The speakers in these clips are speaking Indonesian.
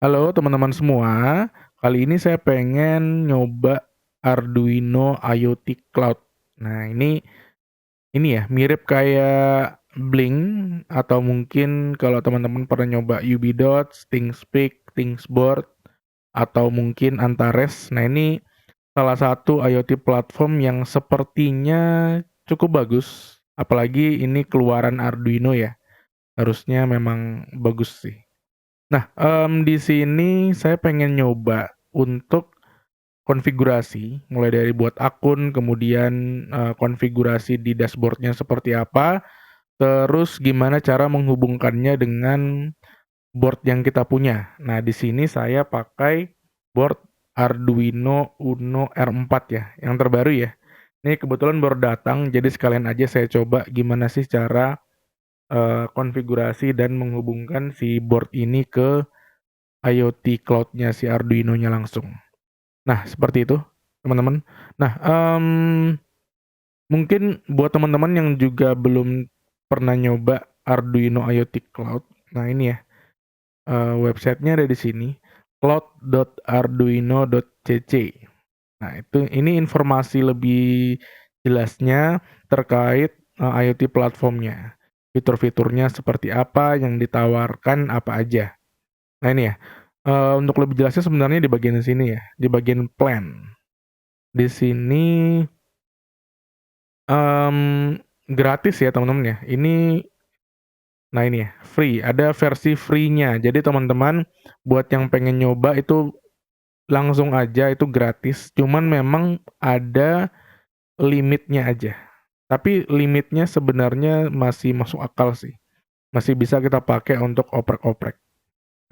Halo teman-teman semua, kali ini saya pengen nyoba Arduino IoT Cloud. Nah ini ya mirip kayak Blink atau mungkin kalau teman-teman pernah nyoba UB.Dots, ThingSpeak, ThingsBoard, atau mungkin Antares. Nah ini salah satu IoT platform yang sepertinya cukup bagus, apalagi ini keluaran Arduino ya, harusnya memang bagus sih. Nah, di sini saya pengen nyoba untuk konfigurasi, mulai dari buat akun, kemudian, konfigurasi di dashboard-nya seperti apa, terus gimana cara menghubungkannya dengan board yang kita punya. Nah, di sini saya pakai board Arduino Uno R4 ya, yang terbaru ya. Ini kebetulan baru datang, jadi sekalian aja saya coba gimana sih cara, konfigurasi dan menghubungkan si board ini ke IoT Cloud-nya si Arduino-nya langsung. Nah, seperti itu, teman-teman. Nah, mungkin buat teman-teman yang juga belum pernah nyoba Arduino IoT Cloud, nah ini ya, websitenya ada di sini, cloud.arduino.cc. Nah, ini informasi lebih jelasnya terkait, IoT platformnya. Fitur-fiturnya seperti apa, yang ditawarkan apa aja. Nah ini ya, untuk lebih jelasnya sebenarnya di bagian sini ya, di bagian plan. Di sini, gratis ya teman-teman ya, nah ini ya, free, ada versi free-nya. Jadi teman-teman buat yang pengen nyoba itu langsung aja, itu gratis, cuman memang ada limitnya aja. Tapi limitnya sebenarnya masih masuk akal sih, masih bisa kita pakai untuk oprek-oprek.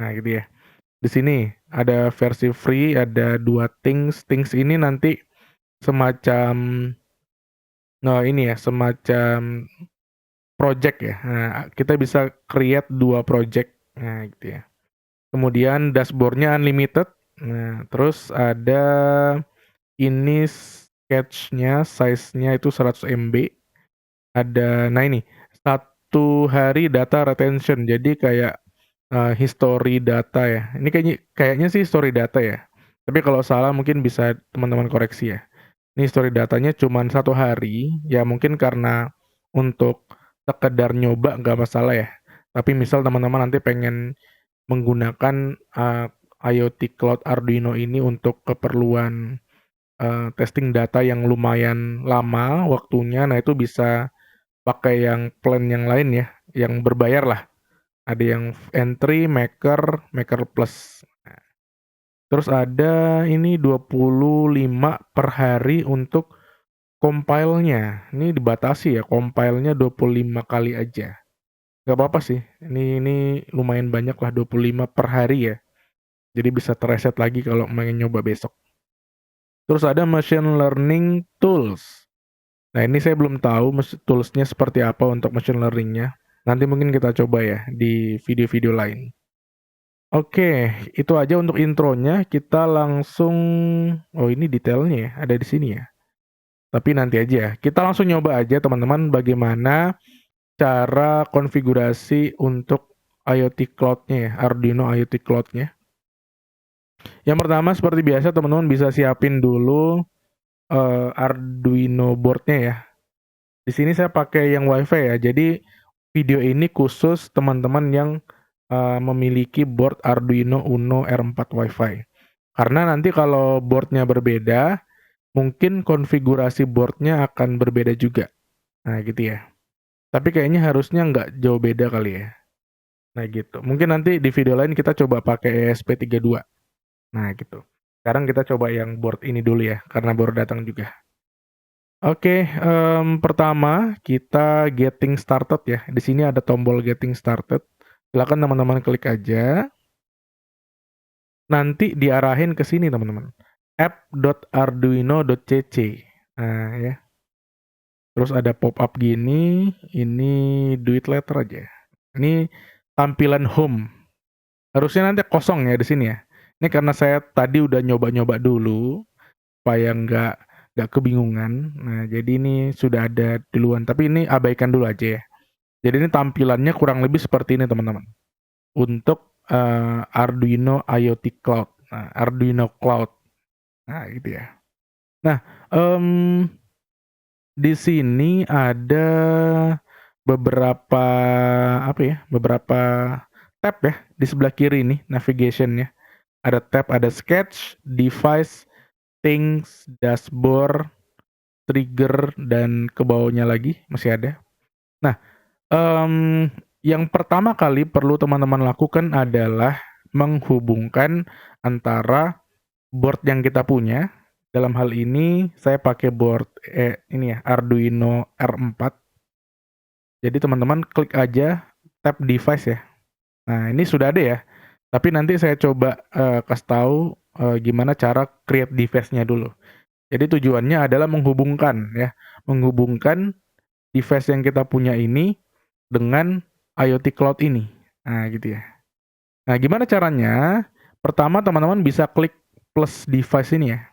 Nah gitu ya. Di sini ada versi free, ada 2 things. Things ini nanti semacam, nah ini ya, semacam project ya. Nah, kita bisa create 2 project. Nah, gitu ya. Kemudian dashboard-nya unlimited. Nah, terus ada ini sketch-nya, size-nya itu 100 MB. Ada, nah ini, 1 hari data retention. Jadi kayak, history data ya. Ini kayaknya sih history data ya. Tapi kalau salah mungkin bisa teman-teman koreksi ya. Ini history datanya cuman 1 hari, ya mungkin karena untuk sekedar nyoba nggak masalah ya. Tapi misal teman-teman nanti pengen menggunakan, IoT Cloud Arduino ini untuk keperluan, testing data yang lumayan lama waktunya, nah itu bisa pakai yang plan yang lain ya, yang berbayar lah. Ada yang entry, maker, maker plus. Terus ada ini 25 per hari untuk compile-nya. Ini dibatasi ya, compile-nya 25 kali aja. Nggak apa-apa sih, ini lumayan banyak lah 25 per hari ya. Jadi bisa tereset lagi kalau pengen nyoba besok. Terus ada machine learning tools. Nah ini saya belum tahu tools-nya seperti apa untuk machine learning-nya. Nanti mungkin kita coba ya di video-video lain. Oke, itu aja untuk intronya. Kita langsung, oh ini detailnya ya, ada di sini ya. Tapi nanti aja. Kita langsung nyoba aja teman-teman bagaimana cara konfigurasi untuk IoT Cloud-nya ya, Arduino IoT Cloud-nya. Yang pertama seperti biasa teman-teman bisa siapin dulu, Arduino board-nya ya. Di sini saya pakai yang WiFi ya. Jadi video ini khusus teman-teman yang, memiliki board Arduino Uno R4 WiFi. Karena nanti kalau board-nya berbeda, mungkin konfigurasi board-nya akan berbeda juga. Nah gitu ya. Tapi kayaknya harusnya nggak jauh beda kali ya. Nah gitu. Mungkin nanti di video lain kita coba pakai ESP32. Nah gitu. Sekarang kita coba yang board ini dulu ya, karena baru datang juga. Oke, pertama kita getting started ya. Di sini ada tombol getting started. Silakan teman-teman klik aja. Nanti diarahin ke sini teman-teman. app.arduino.cc. Nah ya. Terus ada pop-up gini, ini do it later aja. Ini tampilan home. Harusnya nanti kosong ya di sini ya. Ini karena saya tadi udah nyoba-nyoba dulu supaya nggak kebingungan. Nah, jadi ini sudah ada duluan, tapi ini abaikan dulu aja ya. Jadi ini tampilannya kurang lebih seperti ini teman-teman. Untuk Arduino IoT Cloud. Nah, Arduino Cloud. Nah, gitu ya. Nah, di sini ada beberapa, apa ya, beberapa tab ya, di sebelah kiri nih navigation-nya. Ada tab, ada sketch, device, things, dashboard, trigger, dan ke bawahnya lagi masih ada. Nah, yang pertama kali perlu teman-teman lakukan adalah menghubungkan antara board yang kita punya. Dalam hal ini saya pakai board ini ya, Arduino R4. Jadi teman-teman klik aja tab device ya. Nah, ini sudah ada ya. Tapi nanti saya coba kasih tahu gimana cara create device-nya dulu. Jadi tujuannya adalah menghubungkan ya, menghubungkan device yang kita punya ini dengan IoT Cloud ini. Nah, gitu ya. Nah, gimana caranya? Pertama teman-teman bisa klik plus device ini ya.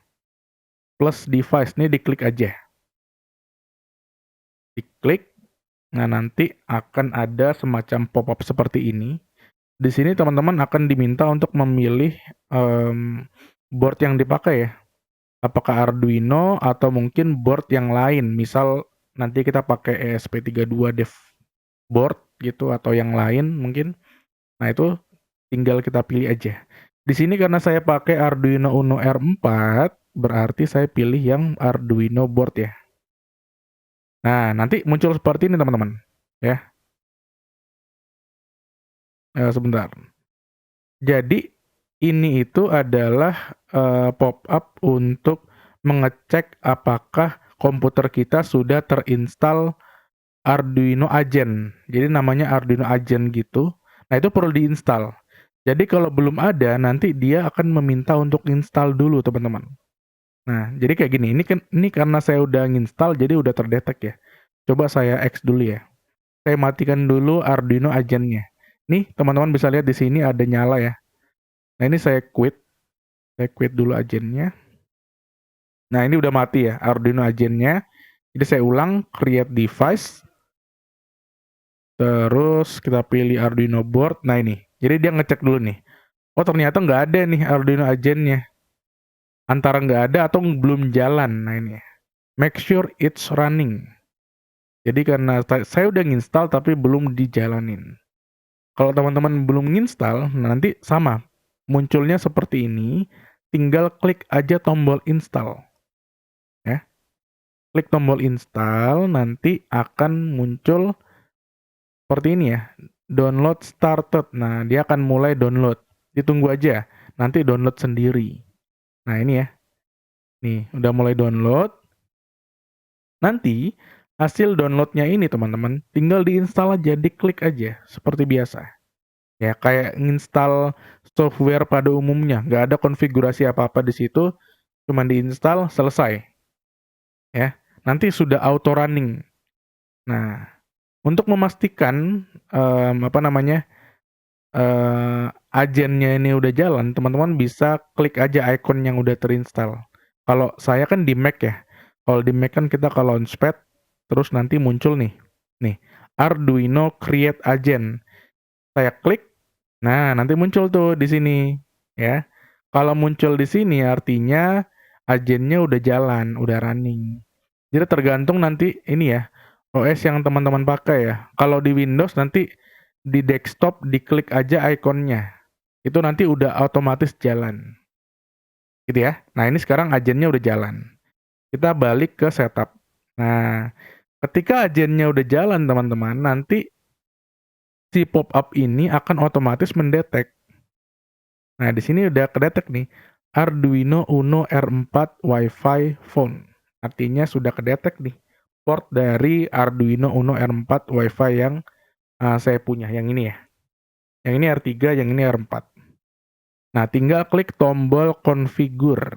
Plus device ini diklik aja. Diklik. Nah, nanti akan ada semacam pop-up seperti ini. Di sini teman-teman akan diminta untuk memilih board yang dipakai ya. Apakah Arduino atau mungkin board yang lain. Misal nanti kita pakai ESP32 Dev board gitu atau yang lain mungkin. Nah, itu tinggal kita pilih aja. Di sini karena saya pakai Arduino Uno R4, berarti saya pilih yang Arduino board ya. Nah, nanti muncul seperti ini teman-teman. Ya, sebentar. Jadi ini itu adalah pop-up untuk mengecek apakah komputer kita sudah terinstall Arduino Agent. Jadi namanya Arduino Agent gitu. Nah, itu perlu diinstal. Jadi kalau belum ada, nanti dia akan meminta untuk install dulu, teman-teman. Nah, jadi kayak gini. Ini karena saya udah nginstal, jadi udah terdetek ya. Coba saya X dulu ya. Saya matikan dulu Arduino Agent-nya. Nih, teman-teman bisa lihat di sini ada nyala ya. Nah, ini saya quit. Saya quit dulu agentnya. Nah, ini udah mati ya Arduino agentnya. Jadi saya ulang, create device. Terus kita pilih Arduino board. Nah, ini. Jadi dia ngecek dulu nih. Oh, ternyata nggak ada nih Arduino agentnya. Antara nggak ada atau belum jalan. Nah, ini. Make sure it's running. Jadi karena saya udah nginstal tapi belum dijalanin. Kalau teman-teman belum nginstal, nanti sama. Munculnya seperti ini. Tinggal klik aja tombol install. Ya. Klik tombol install, nanti akan muncul seperti ini ya. Download started. Nah, dia akan mulai download. Ditunggu aja. Nanti download sendiri. Nah, ini ya. Nih, udah mulai download. Nanti hasil downloadnya ini teman-teman, tinggal diinstal aja, diklik aja seperti biasa. Ya, kayak nginstal software pada umumnya, nggak ada konfigurasi apa-apa di situ, cuma diinstal, selesai. Ya, nanti sudah auto running. Nah, untuk memastikan agennya ini udah jalan, teman-teman bisa klik aja icon yang udah terinstall. Kalau saya kan di Mac ya. Kalau di Mac kan kita ke Launchpad, terus nanti muncul nih, Arduino Create Agent. Saya klik, nah nanti muncul tuh di sini, ya. Kalau muncul di sini artinya agennya udah jalan, udah running. Jadi tergantung nanti ini ya, OS yang teman-teman pakai ya. Kalau di Windows nanti di desktop diklik aja ikonnya. Itu nanti udah otomatis jalan. Gitu ya. Nah, ini sekarang agennya udah jalan. Kita balik ke setup. Nah, ketika agennya udah jalan teman-teman, nanti si pop-up ini akan otomatis mendetek. Nah, di sini udah kedetek nih. Arduino Uno R4 Wi-Fi phone. Artinya sudah kedetek nih port dari Arduino Uno R4 Wi-Fi yang saya punya, yang ini ya. Yang ini R3, yang ini R4. Nah, tinggal klik tombol configure.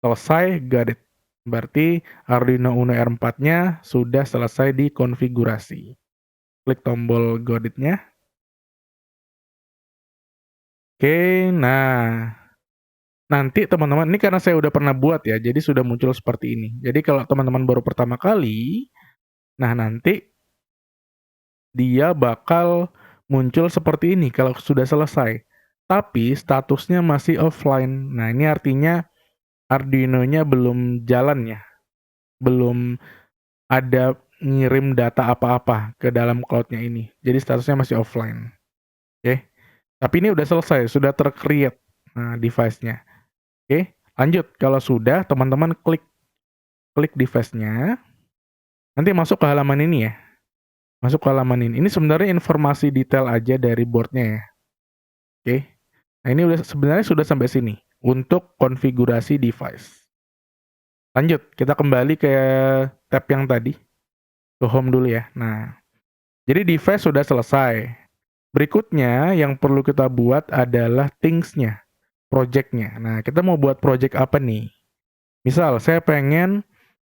Selesai, got it. Berarti Arduino Uno R4-nya sudah selesai dikonfigurasi. Klik tombol got it-nya. Oke, nah. Nanti teman-teman, ini karena saya udah pernah buat ya, jadi sudah muncul seperti ini. Jadi kalau teman-teman baru pertama kali, nah nanti dia bakal muncul seperti ini kalau sudah selesai. Tapi statusnya masih offline. Nah, ini artinya Arduino-nya belum jalan ya, belum ada ngirim data apa-apa ke dalam cloud-nya ini. Jadi statusnya masih offline. Oke. Tapi ini udah selesai, sudah ter-create device-nya. Oke, lanjut. Kalau sudah, teman-teman klik device-nya. Nanti masuk ke halaman ini ya. Masuk ke halaman ini. Ini sebenarnya informasi detail aja dari board-nya ya. Oke. Nah, ini sebenarnya sudah sampai sini untuk konfigurasi device. Lanjut, kita kembali ke tab yang tadi. Ke home dulu ya. Nah, jadi device sudah selesai. Berikutnya yang perlu kita buat adalah things-nya, project-nya. Nah, kita mau buat project apa nih? Misal, saya pengen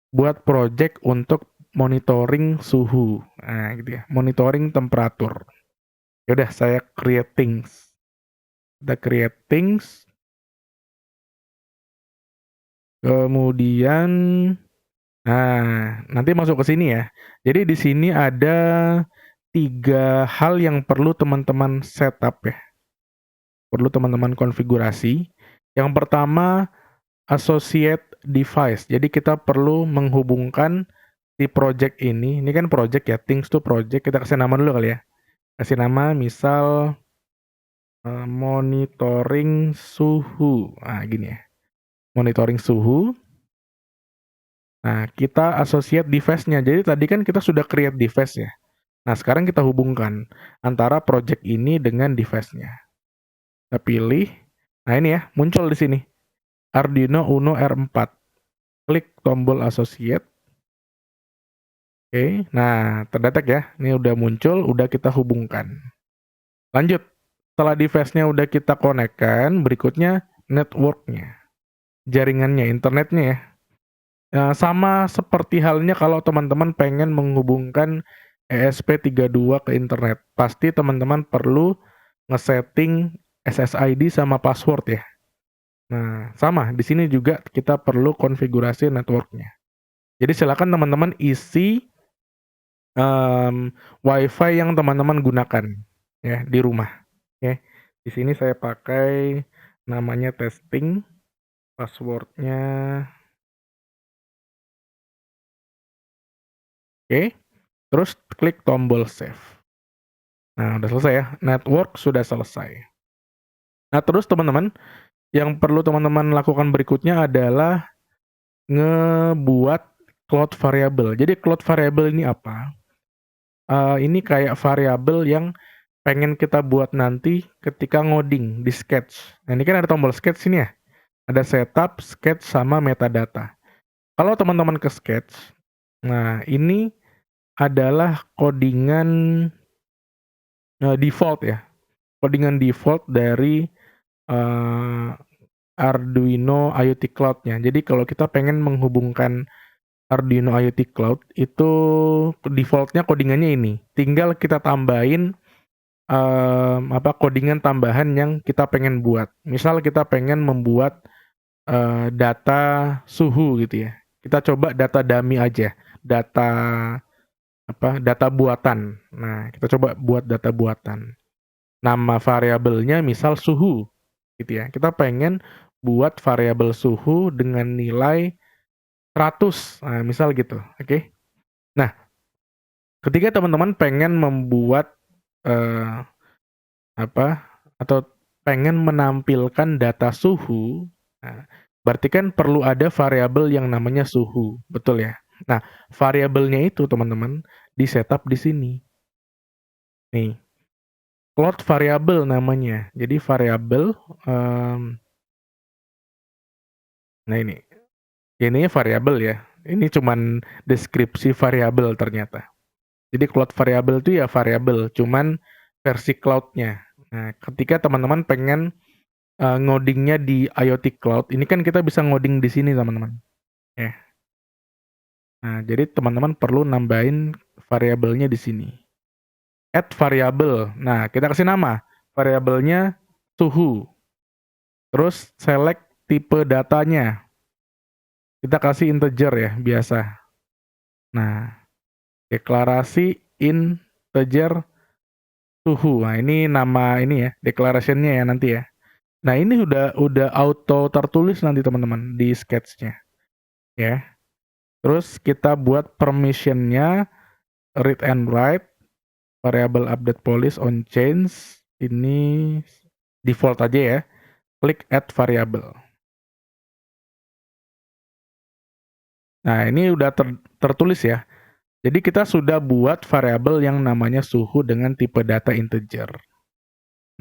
buat project untuk monitoring suhu. Nah, gitu ya, monitoring temperatur. Yaudah, saya create things. Kita create things. Kemudian, nah, nanti masuk ke sini ya. Jadi di sini ada 3 hal yang perlu teman-teman setup ya. Perlu teman-teman konfigurasi. Yang pertama, associate device. Jadi kita perlu menghubungkan si project ini kan project ya, things to project. Kita kasih nama dulu kali ya. Kasih nama misal monitoring suhu. Nah, gini ya. Monitoring suhu. Nah, kita associate device-nya. Jadi tadi kan kita sudah create device ya. Nah, sekarang kita hubungkan antara project ini dengan device-nya. Kita pilih. Nah, ini ya, muncul di sini. Arduino Uno R4. Klik tombol associate. Oke, nah terdetek ya. Ini udah muncul, udah kita hubungkan. Lanjut. Setelah device-nya udah kita konekkan, berikutnya network-nya. Jaringannya, internetnya ya. Sama seperti halnya kalau teman-teman pengen menghubungkan ESP32 ke internet. Pasti teman-teman perlu ngesetting SSID sama password ya. Nah, sama di sini juga kita perlu konfigurasi networknya. Jadi silakan teman-teman isi WiFi yang teman-teman gunakan ya di rumah. Oke, di sini saya pakai namanya testing, passwordnya. Oke, terus klik tombol save. Nah, udah selesai ya. Network sudah selesai. Nah, terus teman-teman, yang perlu teman-teman lakukan berikutnya adalah ngebuat cloud variable. Jadi cloud variable ini apa? Ini kayak variabel yang pengen kita buat nanti ketika ngoding di Sketch. Nah, ini kan ada tombol Sketch ini ya. Ada setup, Sketch, sama metadata. Kalau teman-teman ke Sketch, nah ini adalah codingan default ya. Codingan default dari uh, Arduino IoT Cloud-nya. Jadi kalau kita pengen menghubungkan Arduino IoT Cloud, itu default-nya codingannya ini. Tinggal kita tambahin codingan tambahan yang kita pengen buat. Misal kita pengen membuat data suhu gitu ya. Kita coba data dummy aja, data buatan. Nah, kita coba buat data buatan. Nama variabelnya misal suhu gitu ya. Kita pengen buat variabel suhu dengan nilai 100. Nah, misal gitu. Oke. Nah, ketika teman-teman pengen membuat eh, atau pengen menampilkan data suhu, nah, berarti kan perlu ada variabel yang namanya suhu, betul ya? Nah, variabelnya itu teman-teman di setup di sini. Nih, float variabel namanya. Jadi variabel, nah ini variabel ya. Ini cuman deskripsi variabel ternyata. Jadi cloud variabel itu ya variabel, cuman versi cloud-nya. Nah, ketika teman-teman pengen ngodingnya di IoT Cloud, ini kan kita bisa ngoding di sini teman-teman. Ya. Nah, jadi teman-teman perlu nambahin variabelnya di sini. Add variabel. Nah, kita kasih nama. Variabelnya suhu. Terus select tipe datanya. Kita kasih integer ya, biasa. Nah, deklarasi integer suhu. Nah, ini nama ini ya, declaration-nya ya nanti ya. Nah, ini udah auto tertulis nanti teman-teman di sketch-nya ya. Terus kita buat permission-nya read and write, variable update police on change, ini default aja ya. Klik add variable. Nah, ini udah tertulis ya. Jadi kita sudah buat variabel yang namanya suhu dengan tipe data integer.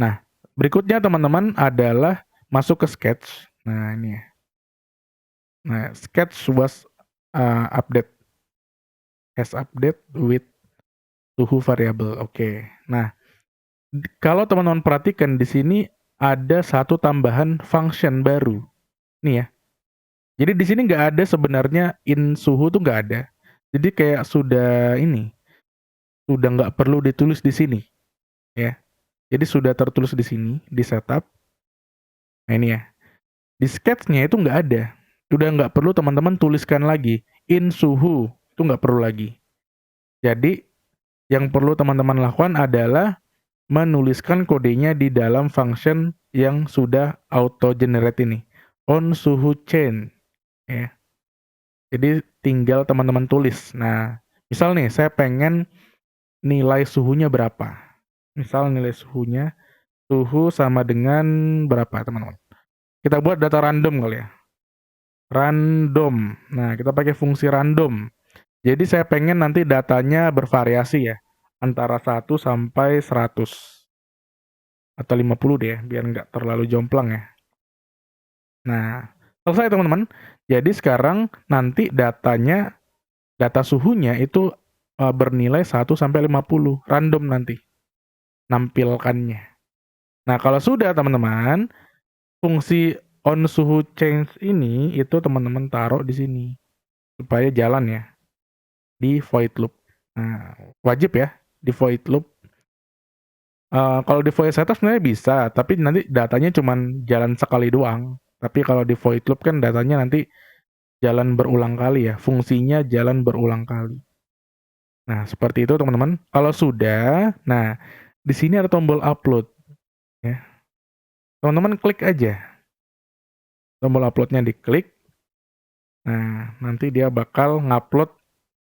Nah, berikutnya teman-teman adalah masuk ke sketch. Nah, ini ya. Nah, sketch was update has update with suhu variable. Oke. Nah, kalau teman-teman perhatikan di sini ada satu tambahan function baru. Nih ya. Jadi di sini nggak ada sebenarnya in suhu tuh nggak ada. Jadi kayak sudah ini, sudah nggak perlu ditulis di sini ya. Jadi sudah tertulis di sini di setup. Nah ini ya. Di sketch-nya itu nggak ada. Udah nggak perlu teman-teman tuliskan lagi in suhu, itu nggak perlu lagi. Jadi yang perlu teman-teman lakukan adalah menuliskan kodenya di dalam function yang sudah auto generate ini. On suhu change ya. Jadi tinggal teman-teman tulis. Nah, misal nih saya pengen nilai suhunya berapa. Misal nilai suhunya, suhu sama dengan berapa teman-teman. Kita buat data random kali ya. Random. Nah, kita pakai fungsi random. Jadi saya pengen nanti datanya bervariasi ya. Antara 1 sampai 100. Atau 50 deh, biar nggak terlalu jomplang ya. Nah, selesai teman-teman. Jadi sekarang nanti data suhunya itu bernilai 1 sampai 50. Random nanti nampilkannya. Nah, kalau sudah teman-teman, fungsi on suhu change ini itu teman-teman taruh di sini supaya jalan ya di void loop. Nah, wajib ya di void loop. Kalau di void setup sebenarnya bisa, tapi nanti datanya cuma jalan sekali doang. Tapi kalau di void loop kan datanya nanti jalan berulang kali ya, fungsinya jalan berulang kali. Nah, seperti itu teman-teman. Kalau sudah, nah di sini ada tombol upload ya. Teman-teman klik aja. Tombol uploadnya diklik. Nah, nanti dia bakal ngupload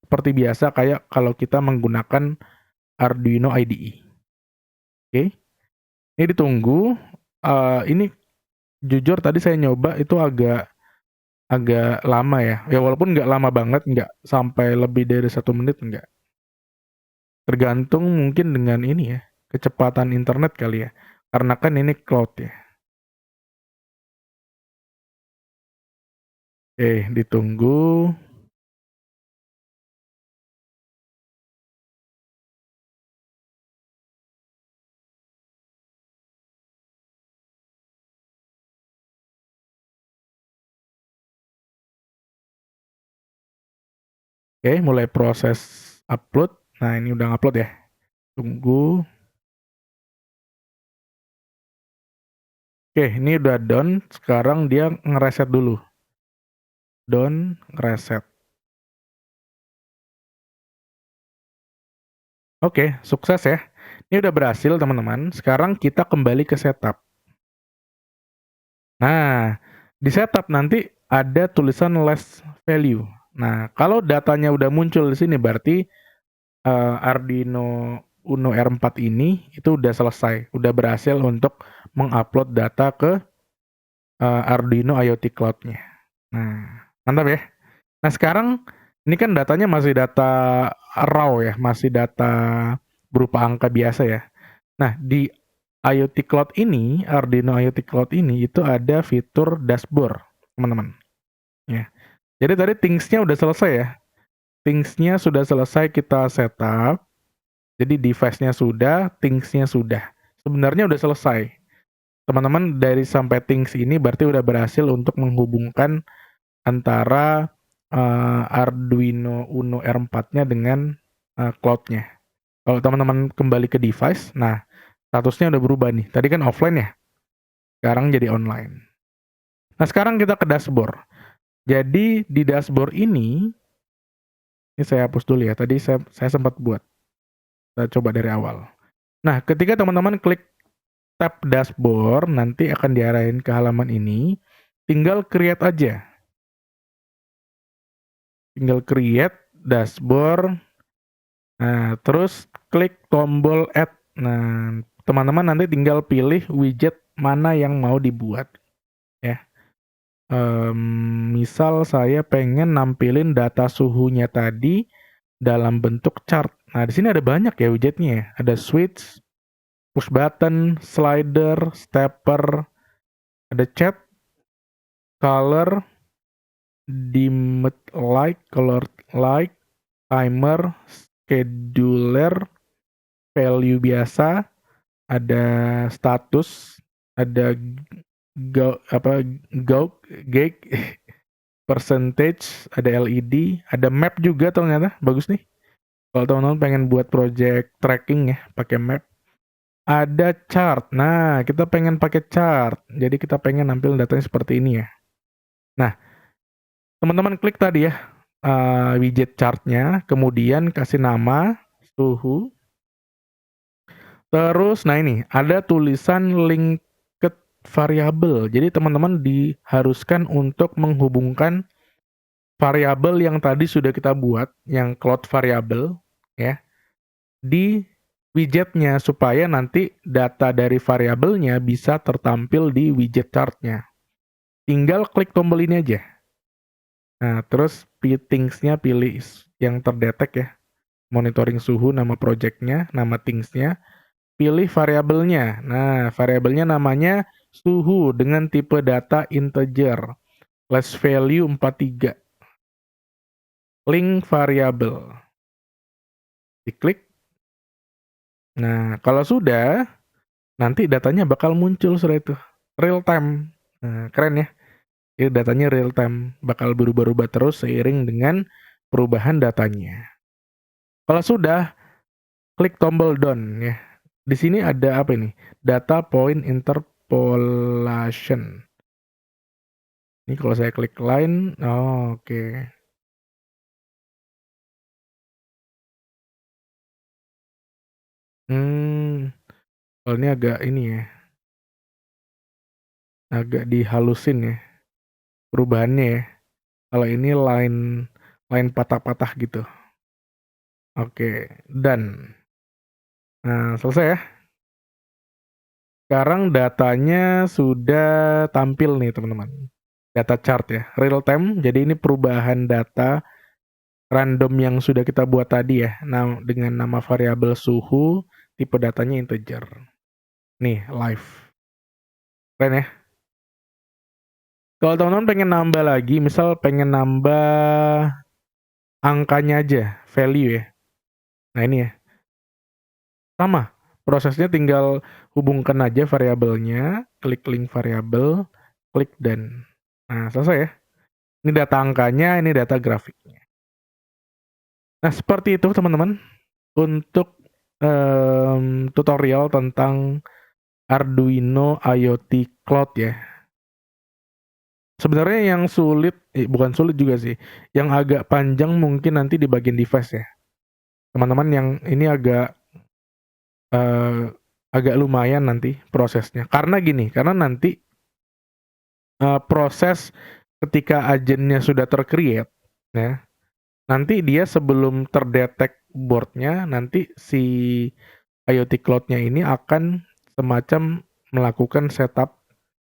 seperti biasa kayak kalau kita menggunakan Arduino IDE. Oke. Ini ditunggu. Ini jujur tadi saya nyoba itu agak agak lama ya. Ya walaupun nggak lama banget, nggak sampai lebih dari 1 menit, nggak. Tergantung mungkin dengan ini ya, kecepatan internet kali ya. Karena kan ini cloud ya. Oke, ditunggu. Oke, mulai proses upload. Nah, ini udah upload ya. Tunggu. Oke, ini udah done. Sekarang dia ngereset dulu. Done, ngereset. Oke, sukses ya. Ini udah berhasil teman-teman. Sekarang kita kembali ke setup. Nah, di setup nanti ada tulisan last value. Nah, kalau datanya udah muncul di sini berarti Arduino Uno R4 ini itu udah selesai, udah berhasil untuk mengupload data ke Arduino IoT Cloud-nya. Nah, mantap ya. Nah, sekarang ini kan datanya masih data raw ya, masih data berupa angka biasa ya. Nah, di IoT Cloud ini, Arduino IoT Cloud ini itu ada fitur dashboard, teman-teman. Ya. Jadi tadi things-nya udah selesai ya. Things-nya sudah selesai kita setup. Jadi device-nya sudah, things-nya sudah. Sebenarnya udah selesai. Teman-teman dari sampai things ini berarti udah berhasil untuk menghubungkan antara Arduino Uno R4-nya dengan cloud-nya. Kalau teman-teman kembali ke device, nah statusnya udah berubah nih. Tadi kan offline ya, sekarang jadi online. Nah sekarang kita ke dashboard. Jadi di dashboard ini saya hapus dulu ya. Tadi saya sempat buat. Kita coba dari awal. Nah, ketika teman-teman klik tab dashboard, nanti akan diarahin ke halaman ini, tinggal create aja. Tinggal create dashboard, nah terus klik tombol add. Nah, teman-teman nanti tinggal pilih widget mana yang mau dibuat, ya. Misal saya pengen nampilin data suhunya tadi dalam bentuk chart. Nah, di sini ada banyak ya widgetnya ya. Ada switch, push button, slider, stepper, ada chat, color, dimmed light, color light, timer, scheduler, value biasa, ada status, ada gauge, percentage, ada LED, ada map juga ternyata, bagus nih. Kalau teman-teman pengen buat project tracking ya, pakai map. Ada chart. Nah, kita pengen pakai chart. Jadi kita pengen nampil datanya seperti ini ya. Nah, teman-teman klik tadi ya widget chartnya, kemudian kasih nama, suhu, terus nah ini ada tulisan linked variable. Jadi teman-teman diharuskan untuk menghubungkan variabel yang tadi sudah kita buat, yang cloud variable ya, di widgetnya supaya nanti data dari variabelnya bisa tertampil di widget chartnya. Tinggal klik tombol ini aja. Nah, terus thingsnya pilih yang terdetek ya. Monitoring suhu, nama projectnya, nama thingsnya, pilih variabelnya. Nah, variabelnya namanya suhu dengan tipe data integer, less value 43. Link variable. Diklik. Nah, kalau sudah, nanti datanya bakal muncul setelah itu. Real time. Nah, keren ya. Jadi datanya real time, bakal berubah-ubah terus seiring dengan perubahan datanya. Kalau sudah, klik tombol done ya. Di sini ada apa ini? Data point interpolation. Ini kalau saya klik line, oh, oke. Kalau ini agak ini ya, agak dihalusin ya perubahannya ya. Kalau ini line line patah-patah gitu. Oke, done. Nah, selesai ya. Sekarang datanya sudah tampil nih teman-teman. Data chart ya, real time. Jadi ini perubahan data random yang sudah kita buat tadi ya. Nah, dengan nama variabel suhu, tipe datanya integer. Nih, live. Keren ya. Kalau teman-teman pengen nambah lagi, misal pengen nambah angkanya aja, value ya. Nah ini ya, sama. Prosesnya tinggal hubungkan aja variabelnya, klik link variabel, klik dan. Nah, selesai ya. Ini data angkanya, ini data grafiknya. Nah, seperti itu teman-teman untuk tutorial tentang Arduino IoT Cloud ya. Sebenarnya yang sulit, bukan sulit juga sih, yang agak panjang mungkin nanti di bagian device ya. Teman-teman yang ini agak lumayan nanti prosesnya. Karena gini, karena nanti proses ketika agennya sudah ter-create ya, nanti dia sebelum terdetek board-nya, nanti si IoT Cloud-nya ini akan semacam melakukan setup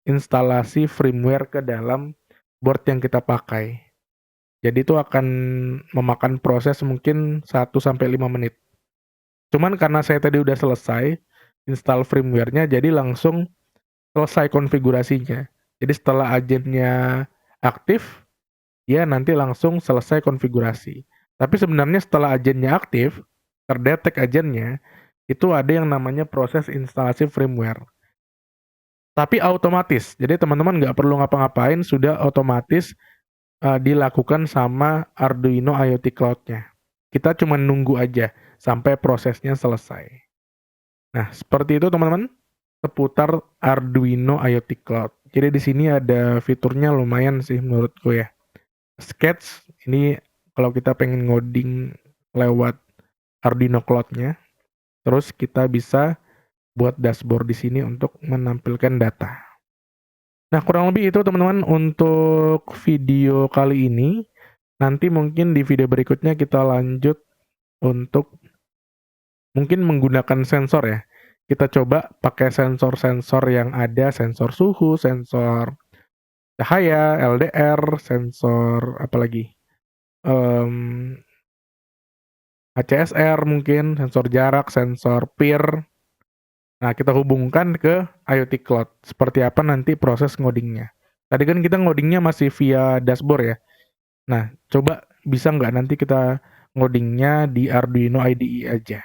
instalasi firmware ke dalam board yang kita pakai. Jadi itu akan memakan proses mungkin 1 sampai 5 menit. Cuman karena saya tadi udah selesai install firmware-nya, jadi langsung selesai konfigurasinya. Jadi setelah agennya aktif, ya nanti langsung selesai konfigurasi. Tapi sebenarnya setelah agennya aktif, terdetek agennya, itu ada yang namanya proses instalasi firmware. Tapi otomatis, jadi teman-teman nggak perlu ngapa-ngapain, sudah otomatis dilakukan sama Arduino IoT Cloud-nya. Kita cuma nunggu aja sampai prosesnya selesai. Nah, seperti itu teman-teman, seputar Arduino IoT Cloud. Jadi di sini ada fiturnya lumayan sih menurutku ya. Sketch, ini kalau kita pengen ngoding lewat Arduino Cloud-nya. Terus kita bisa buat dashboard di sini untuk menampilkan data. Nah, kurang lebih itu teman-teman untuk video kali ini. Nanti mungkin di video berikutnya kita lanjut untuk mungkin menggunakan sensor ya. Kita coba pakai sensor-sensor yang ada, sensor suhu, sensor cahaya, LDR, sensor apalagi, HCSR mungkin, sensor jarak, sensor peer. Nah, kita hubungkan ke IoT Cloud. Seperti apa nanti proses ngodingnya. Tadi kan kita ngodingnya masih via dashboard ya. Nah, coba bisa nggak nanti kita ngodingnya di Arduino IDE aja?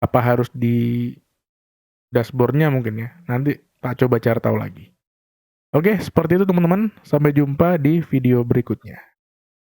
Apa harus di dashboard-nya mungkin ya? Nanti tak coba cari tahu lagi. Oke, seperti itu teman-teman. Sampai jumpa di video berikutnya.